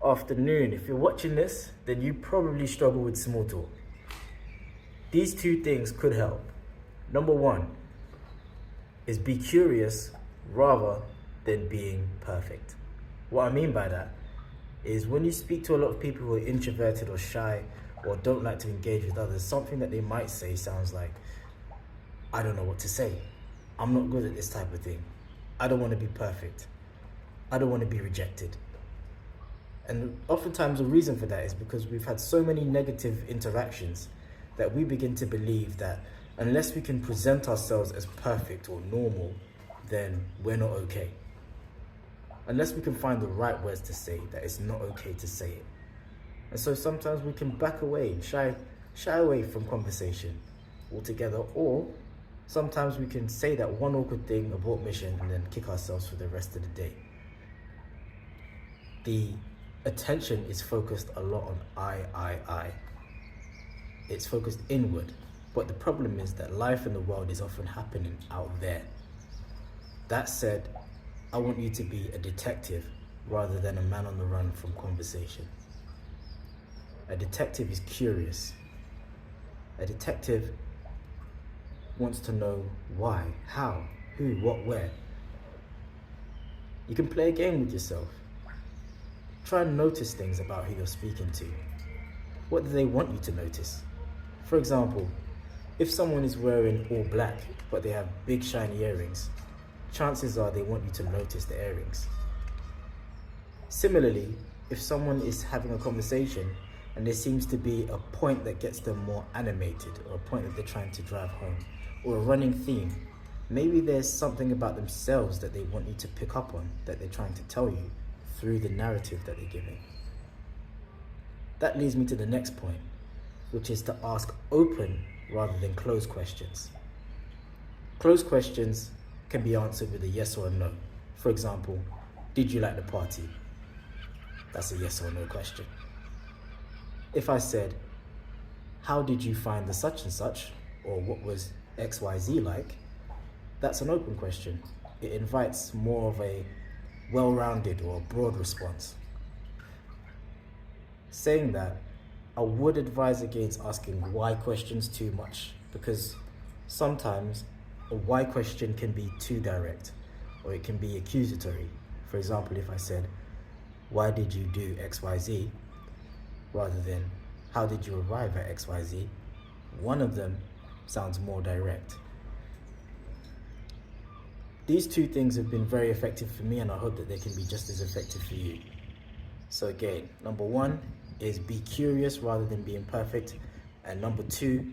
afternoon. If you're watching this, then you probably struggle with small talk. These two things could help. Number one is be curious rather than being perfect. What I mean by that is when you speak to a lot of people who are introverted or shy or don't like to engage with others, something that they might say sounds like, I don't know what to say. I'm not good at this type of thing. I don't want to be perfect. I don't want to be rejected. And oftentimes the reason for that is because we've had so many negative interactions that we begin to believe that unless we can present ourselves as perfect or normal, then we're not okay. Unless we can find the right words to say, that it's not okay to say it. And so sometimes we can back away and shy away from conversation altogether, or sometimes we can say that one awkward thing, abort mission, and then kick ourselves for the rest of the day. The attention is focused a lot on I. It's focused inward. But the problem is that life in the world is often happening out there. That said, I want you to be a detective rather than a man on the run from conversation. A detective is curious. A detective wants to know why, how, who, what, where. You can play a game with yourself. Try and notice things about who you're speaking to. What do they want you to notice? For example, if someone is wearing all black, but they have big shiny earrings, chances are they want you to notice the earrings. Similarly, if someone is having a conversation and there seems to be a point that gets them more animated, or a point that they're trying to drive home, or a running theme, maybe there's something about themselves that they want you to pick up on, that they're trying to tell you through the narrative that they're giving. That leads me to the next point, which is to ask open rather than closed questions. Closed questions can be answered with a yes or a no. For example, did you like the party? That's a yes or no question. If I said, how did you find the such and such, or what was XYZ like? That's an open question. It invites more of a well-rounded or broad response. Saying that, I would advise against asking why questions too much, because sometimes a why question can be too direct, or it can be accusatory. For example, if I said, why did you do XYZ, rather than how did you arrive at XYZ, one of them sounds more direct. These two things have been very effective for me, and I hope that they can be just as effective for you. So again, number one is be curious rather than being perfect. And number two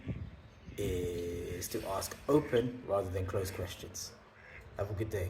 is to ask open rather than closed questions. Have a good day.